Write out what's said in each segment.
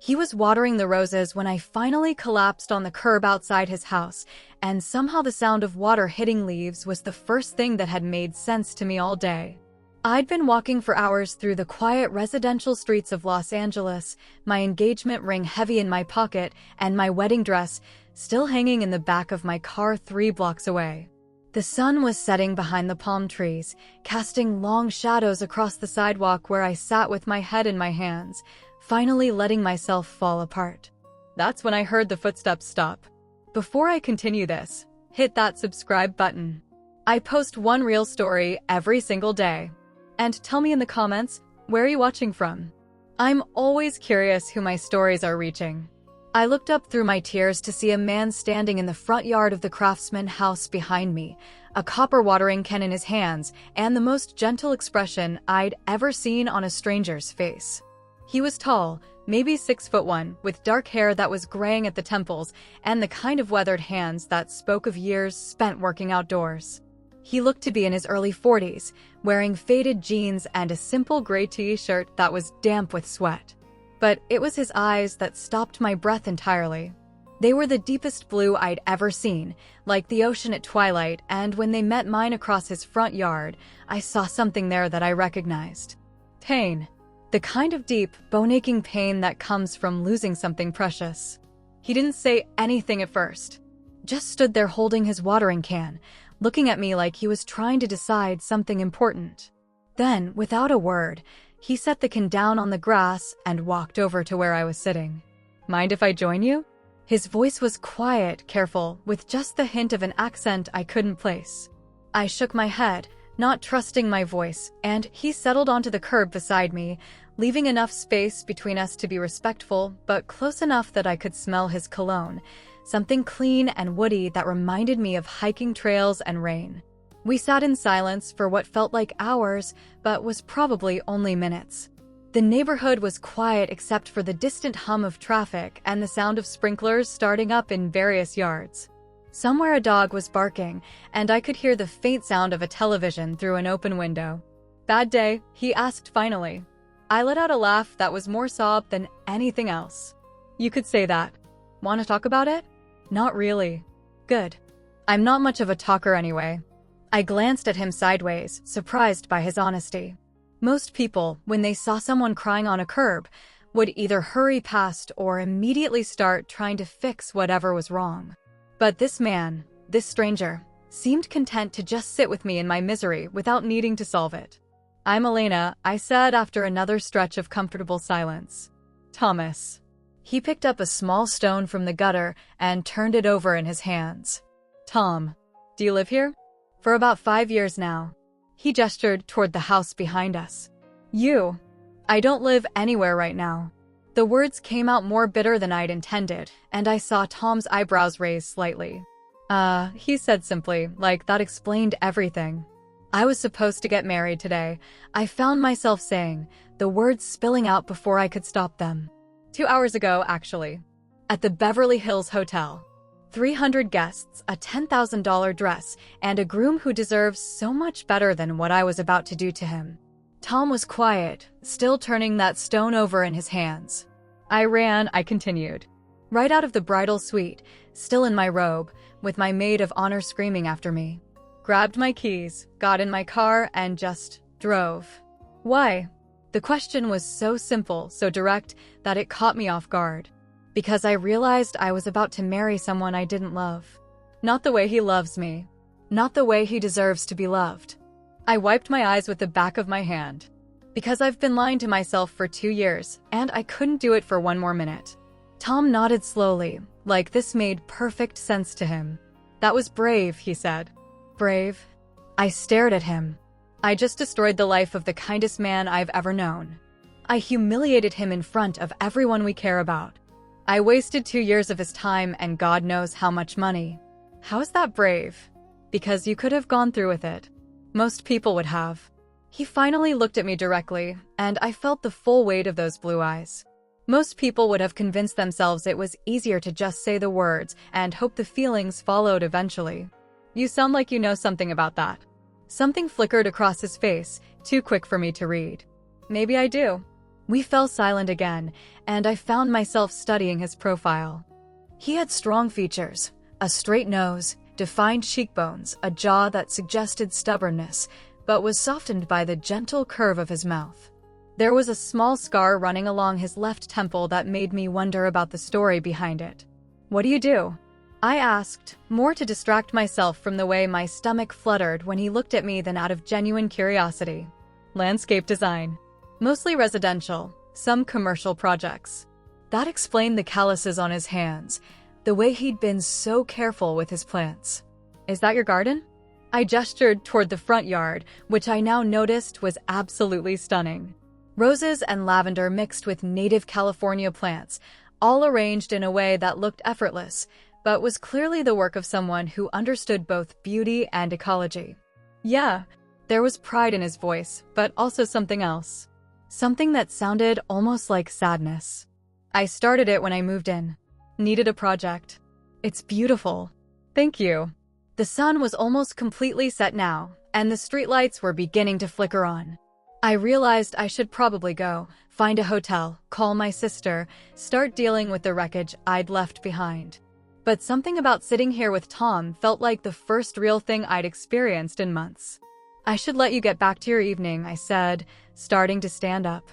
He was watering the roses when I finally collapsed on the curb outside his house, and somehow the sound of water hitting leaves was the first thing that had made sense to me all day. I'd been walking for hours through the quiet residential streets of Los Angeles, my engagement ring heavy in my pocket and my wedding dress still hanging in the back of my car 3 blocks away. The sun was setting behind the palm trees, casting long shadows across the sidewalk where I sat with my head in my hands, finally letting myself fall apart. That's when I heard the footsteps stop. Before I continue this, hit that subscribe button. I post one real story every single day. And tell me in the comments, where are you watching from? I'm always curious who my stories are reaching. I looked up through my tears to see a man standing in the front yard of the Craftsman house behind me, a copper watering can in his hands, and the most gentle expression I'd ever seen on a stranger's face. He was tall, maybe 6'1", with dark hair that was graying at the temples, and the kind of weathered hands that spoke of years spent working outdoors. He looked to be in his early 40s, wearing faded jeans and a simple gray t-shirt that was damp with sweat. But it was his eyes that stopped my breath entirely. They were the deepest blue I'd ever seen, like the ocean at twilight, and when they met mine across his front yard, I saw something there that I recognized. Pain. The kind of deep, bone-aching pain that comes from losing something precious. He didn't say anything at first. Just stood there holding his watering can, looking at me like he was trying to decide something important. Then, without a word, he set the can down on the grass and walked over to where I was sitting. Mind if I join you? His voice was quiet, careful, with just the hint of an accent I couldn't place. I shook my head, not trusting my voice, and he settled onto the curb beside me, leaving enough space between us to be respectful, but close enough that I could smell his cologne, something clean and woody that reminded me of hiking trails and rain. We sat in silence for what felt like hours, but was probably only minutes. The neighborhood was quiet except for the distant hum of traffic and the sound of sprinklers starting up in various yards. Somewhere a dog was barking, and I could hear the faint sound of a television through an open window. "Bad day?" he asked finally. I let out a laugh that was more sob than anything else. "You could say that. Want to talk about it?" "Not really." "Good. I'm not much of a talker anyway." I glanced at him sideways, surprised by his honesty. Most people, when they saw someone crying on a curb, would either hurry past or immediately start trying to fix whatever was wrong. But this man, this stranger, seemed content to just sit with me in my misery without needing to solve it. "I'm Elena," I said after another stretch of comfortable silence. "Thomas." He picked up a small stone from the gutter and turned it over in his hands. "Tom. Do you live here?" "For about 5 years now." He gestured toward the house behind us. "You." "I don't live anywhere right now." The words came out more bitter than I'd intended, and I saw Tom's eyebrows raise slightly. He said simply, like that explained everything. "I was supposed to get married today," I found myself saying, the words spilling out before I could stop them. 2 hours ago, actually. At the Beverly Hills Hotel. 300 guests, a $10,000 dress, and a groom who deserves so much better than what I was about to do to him. Tom was quiet, still turning that stone over in his hands. I continued. Right out of the bridal suite, still in my robe, with my maid of honor screaming after me. Grabbed my keys, got in my car, and just drove. Why? The question was so simple, so direct, that it caught me off guard. Because I realized I was about to marry someone I didn't love. Not the way he loves me. Not the way he deserves to be loved. I wiped my eyes with the back of my hand. Because I've been lying to myself for 2 years, and I couldn't do it for 1 more minute. Tom nodded slowly, like this made perfect sense to him. That was brave, he said. Brave? I stared at him. I just destroyed the life of the kindest man I've ever known. I humiliated him in front of everyone we care about. I wasted 2 years of his time and God knows how much money. How is that brave? Because you could have gone through with it. Most people would have. He finally looked at me directly, and I felt the full weight of those blue eyes. Most people would have convinced themselves it was easier to just say the words and hope the feelings followed eventually. You sound like you know something about that. Something flickered across his face, too quick for me to read. Maybe I do. We fell silent again, and I found myself studying his profile. He had strong features, a straight nose, defined cheekbones, a jaw that suggested stubbornness, but was softened by the gentle curve of his mouth. There was a small scar running along his left temple that made me wonder about the story behind it. "What do you do?" I asked, more to distract myself from the way my stomach fluttered when he looked at me than out of genuine curiosity. "Landscape design. Mostly residential, some commercial projects." That explained the calluses on his hands, the way he'd been so careful with his plants. "Is that your garden?" I gestured toward the front yard, which I now noticed was absolutely stunning. Roses and lavender mixed with native California plants, all arranged in a way that looked effortless, but was clearly the work of someone who understood both beauty and ecology. "Yeah." There was pride in his voice, but also something else. Something that sounded almost like sadness. "I started it when I moved in. Needed a project. It's beautiful." "Thank you." The sun was almost completely set now, and the streetlights were beginning to flicker on. I realized I should probably go, find a hotel, call my sister, start dealing with the wreckage I'd left behind. But something about sitting here with Tom felt like the first real thing I'd experienced in months. "I should let you get back to your evening," I said, starting to stand up.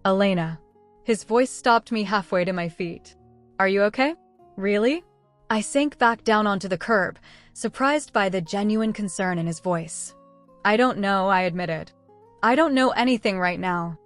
"Elena." His voice stopped me halfway to my feet. "Are you okay?" "Really?" I sank back down onto the curb, surprised by the genuine concern in his voice. "I don't know," I admitted. "I don't know anything right now.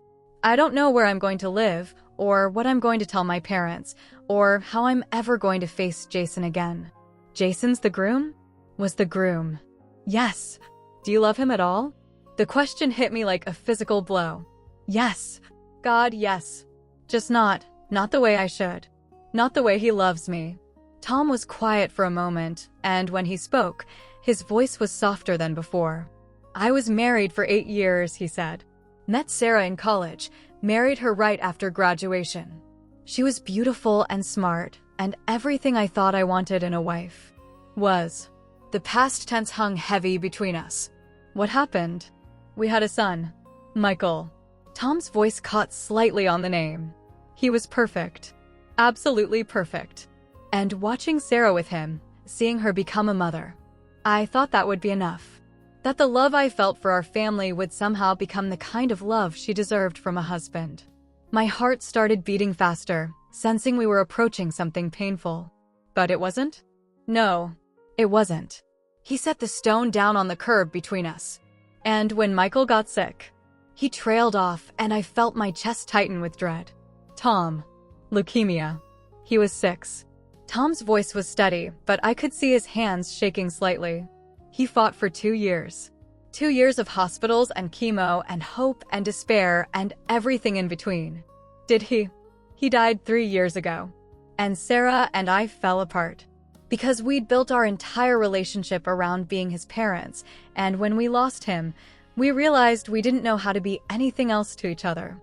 I don't know where I'm going to live, or what I'm going to tell my parents, or how I'm ever going to face Jason again." "Jason's the groom?" "Was the groom." "Yes." "Do you love him at all?" The question hit me like a physical blow. "Yes. God, yes. Just not the way I should. Not the way he loves me." Tom was quiet for a moment, and when he spoke, his voice was softer than before. "I was married for 8 years," he said. "Met Sarah in college, married her right after graduation. She was beautiful and smart, and everything I thought I wanted in a wife. Was." The past tense hung heavy between us. "What happened?" "We had a son. Michael." Tom's voice caught slightly on the name. "He was perfect. Absolutely perfect. And watching Sarah with him, seeing her become a mother, I thought that would be enough. That the love I felt for our family would somehow become the kind of love she deserved from a husband." My heart started beating faster, sensing we were approaching something painful. "But it wasn't?" "No, it wasn't. He set the stone down on the curb between us. And when Michael got sick, he trailed off, and I felt my chest tighten with dread. Tom. Leukemia. He was 6. Tom's voice was steady, but I could see his hands shaking slightly. He fought for 2 years. 2 years of hospitals and chemo and hope and despair and everything in between. Did he? He died 3 years ago. And Sarah and I fell apart. Because we'd built our entire relationship around being his parents, and when we lost him, we realized we didn't know how to be anything else to each other.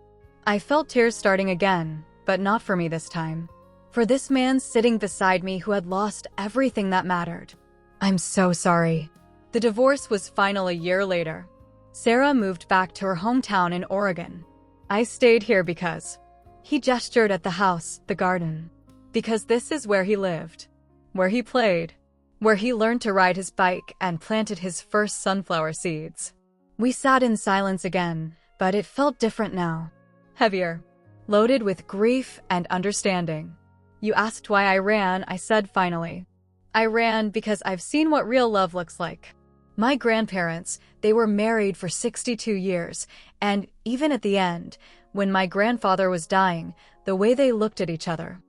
I felt tears starting again, but not for me this time. For this man sitting beside me who had lost everything that mattered. "I'm so sorry." The divorce was final a year later. Sarah moved back to her hometown in Oregon. I stayed here because... He gestured at the house, the garden. Because this is where he lived. Where he played. Where he learned to ride his bike and planted his first sunflower seeds. We sat in silence again, but it felt different now. Heavier. Loaded with grief and understanding. "You asked why I ran," I said finally. "I ran because I've seen what real love looks like. My grandparents, they were married for 62 years, and even at the end, when my grandfather was dying, the way they looked at each other.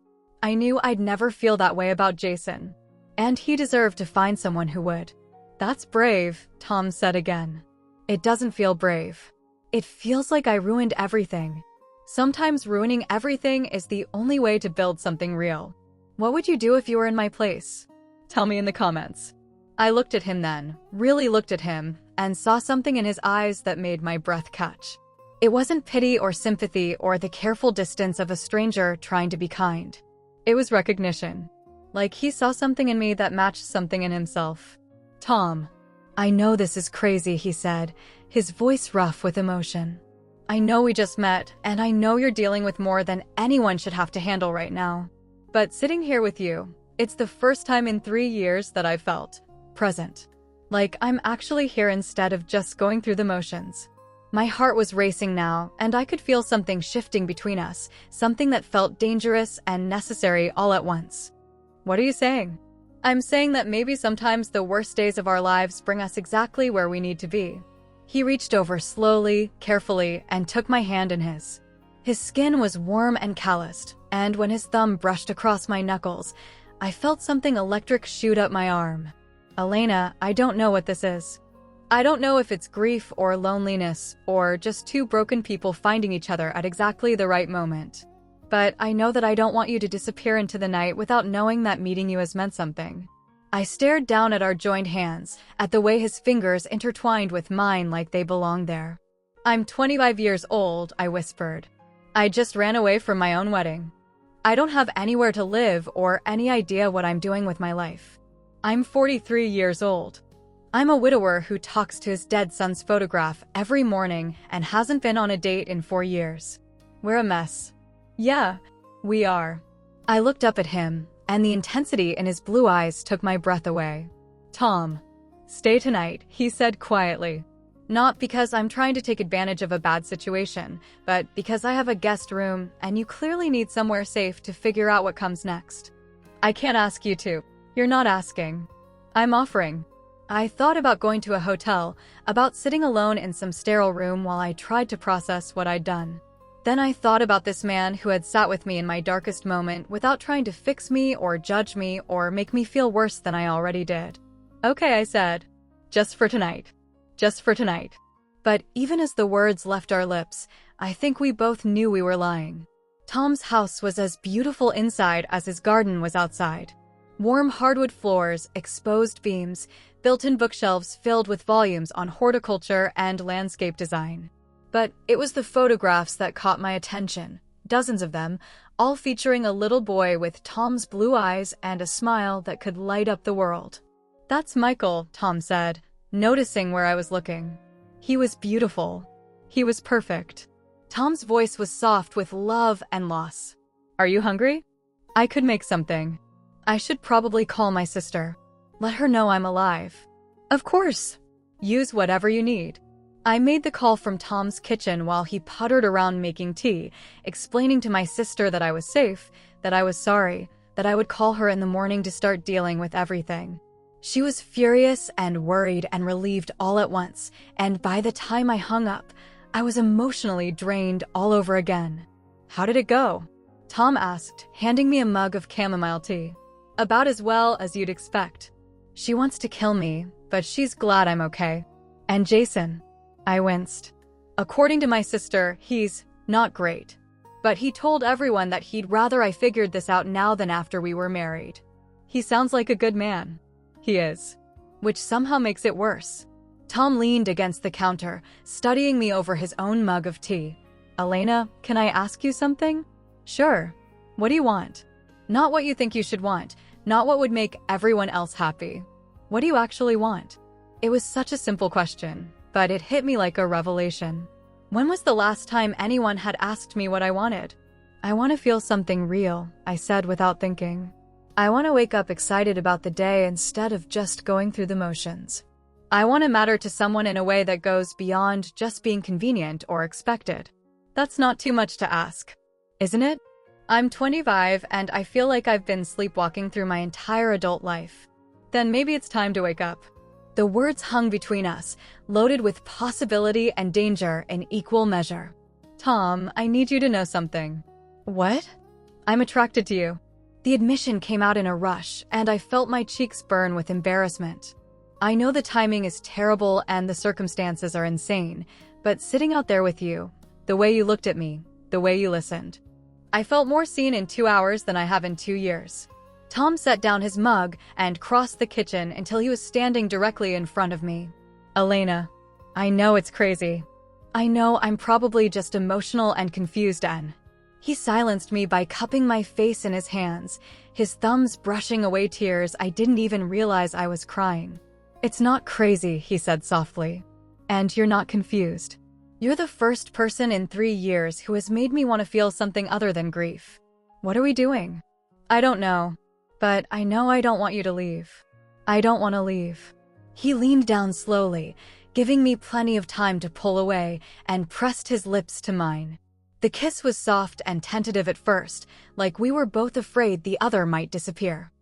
I knew I'd never feel that way about Jason, and he deserved to find someone who would." "That's brave," Tom said again. "It doesn't feel brave. It feels like I ruined everything. Sometimes ruining everything is the only way to build something real. What would you do if you were in my place? Tell me in the comments." I looked at him then, really looked at him, and saw something in his eyes that made my breath catch. It wasn't pity or sympathy or the careful distance of a stranger trying to be kind. It was recognition. Like he saw something in me that matched something in himself. "Tom, I know this is crazy," he said, his voice rough with emotion. I know we just met, and I know you're dealing with more than anyone should have to handle right now. But sitting here with you, it's the first time in 3 years that I've felt present. Like I'm actually here instead of just going through the motions. My heart was racing now, and I could feel something shifting between us, something that felt dangerous and necessary all at once. What are you saying? I'm saying that maybe sometimes the worst days of our lives bring us exactly where we need to be. He reached over slowly, carefully, and took my hand in his. His skin was warm and calloused, and when his thumb brushed across my knuckles, I felt something electric shoot up my arm. Elena, I don't know what this is. I don't know if it's grief or loneliness or just two broken people finding each other at exactly the right moment. But I know that I don't want you to disappear into the night without knowing that meeting you has meant something. I stared down at our joined hands, at the way his fingers intertwined with mine like they belonged there. I'm 25 years old, I whispered. I just ran away from my own wedding. I don't have anywhere to live or any idea what I'm doing with my life. I'm 43 years old. I'm a widower who talks to his dead son's photograph every morning and hasn't been on a date in 4 years. We're a mess. Yeah, we are. I looked up at him, and the intensity in his blue eyes took my breath away. Tom, stay tonight, he said quietly. Not because I'm trying to take advantage of a bad situation, but because I have a guest room and you clearly need somewhere safe to figure out what comes next. I can't ask you to. You're not asking. I'm offering. I thought about going to a hotel, about sitting alone in some sterile room while I tried to process what I'd done. Then I thought about this man who had sat with me in my darkest moment without trying to fix me or judge me or make me feel worse than I already did. Okay, I said. Just for tonight. Just for tonight. But even as the words left our lips, I think we both knew we were lying. Tom's house was as beautiful inside as his garden was outside. Warm hardwood floors, exposed beams, built-in bookshelves filled with volumes on horticulture and landscape design. But it was the photographs that caught my attention, dozens of them, all featuring a little boy with Tom's blue eyes and a smile that could light up the world. That's Michael, Tom said, noticing where I was looking. He was beautiful. He was perfect. Tom's voice was soft with love and loss. Are you hungry? I could make something. I should probably call my sister. Let her know I'm alive. Of course. Use whatever you need. I made the call from Tom's kitchen while he puttered around making tea, explaining to my sister that I was safe, that I was sorry, that I would call her in the morning to start dealing with everything. She was furious and worried and relieved all at once, and by the time I hung up, I was emotionally drained all over again. How did it go? Tom asked, handing me a mug of chamomile tea. About as well as you'd expect. She wants to kill me, but she's glad I'm okay. And Jason? I winced. According to my sister, he's not great. But he told everyone that he'd rather I figured this out now than after we were married. He sounds like a good man. He is. Which somehow makes it worse. Tom leaned against the counter, studying me over his own mug of tea. Elena, can I ask you something? Sure. What do you want? Not what you think you should want, not what would make everyone else happy. What do you actually want? It was such a simple question, but it hit me like a revelation. When was the last time anyone had asked me what I wanted? I want to feel something real, I said without thinking. I want to wake up excited about the day instead of just going through the motions. I want to matter to someone in a way that goes beyond just being convenient or expected. That's not too much to ask, isn't it? I'm 25 and I feel like I've been sleepwalking through my entire adult life. Then maybe it's time to wake up. The words hung between us, loaded with possibility and danger in equal measure. Tom, I need you to know something. What? I'm attracted to you. The admission came out in a rush, and I felt my cheeks burn with embarrassment. I know the timing is terrible and the circumstances are insane, but sitting out there with you, the way you looked at me, the way you listened, I felt more seen in 2 hours than I have in 2 years. Tom set down his mug and crossed the kitchen until he was standing directly in front of me. Elena, I know it's crazy. I know I'm probably just emotional and confused, Anne. He silenced me by cupping my face in his hands, his thumbs brushing away tears I didn't even realize I was crying. It's not crazy, he said softly. And you're not confused. You're the first person in 3 years who has made me want to feel something other than grief. What are we doing? I don't know. But I know I don't want you to leave. I don't want to leave. He leaned down slowly, giving me plenty of time to pull away, and pressed his lips to mine. The kiss was soft and tentative at first, like we were both afraid the other might disappear.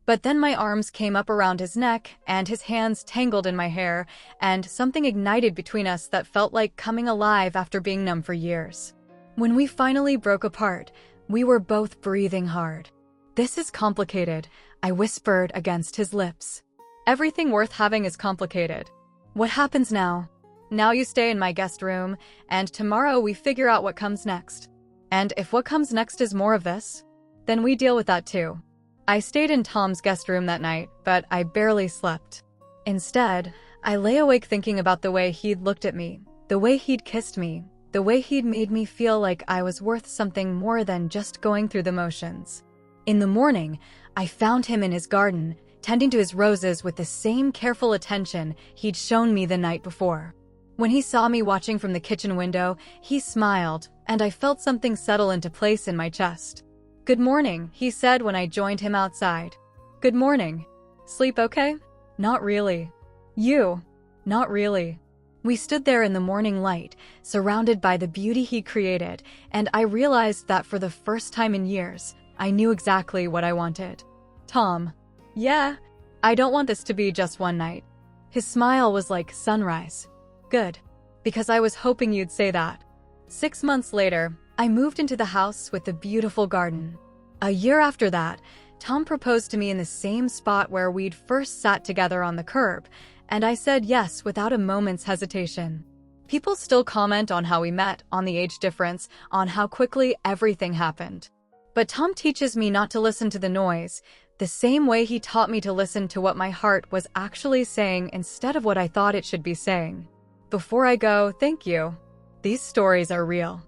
But then my arms came up around his neck, and his hands tangled in my hair, and something ignited between us that felt like coming alive after being numb for years. When we finally broke apart, we were both breathing hard. "This is complicated," I whispered against his lips. "Everything worth having is complicated. What happens now? Now you stay in my guest room, and tomorrow we figure out what comes next. And if what comes next is more of this, then we deal with that too." I stayed in Tom's guest room that night, but I barely slept. Instead, I lay awake thinking about the way he'd looked at me, the way he'd kissed me, the way he'd made me feel like I was worth something more than just going through the motions. In the morning, I found him in his garden, tending to his roses with the same careful attention he'd shown me the night before. When he saw me watching from the kitchen window, he smiled, and I felt something settle into place in my chest. "Good morning," he said when I joined him outside. "Good morning. Sleep okay?" "Not really." "You?" "Not really." We stood there in the morning light, surrounded by the beauty he created, and I realized that for the first time in years, I knew exactly what I wanted. "Tom." "Yeah, I don't want this to be just one night." His smile was like sunrise. "Good. Because I was hoping you'd say that." 6 months later, I moved into the house with the beautiful garden. A year after that, Tom proposed to me in the same spot where we'd first sat together on the curb, and I said yes without a moment's hesitation. People still comment on how we met, on the age difference, on how quickly everything happened. But Tom teaches me not to listen to the noise, the same way he taught me to listen to what my heart was actually saying instead of what I thought it should be saying. Before I go, thank you. These stories are real.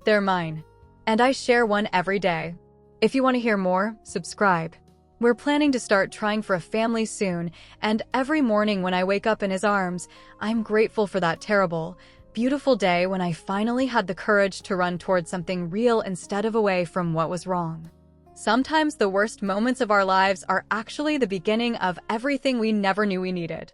They're mine. And I share one every day. If you want to hear more, subscribe. We're planning to start trying for a family soon, and every morning when I wake up in his arms, I'm grateful for that terrible, beautiful day when I finally had the courage to run towards something real instead of away from what was wrong. Sometimes the worst moments of our lives are actually the beginning of everything we never knew we needed.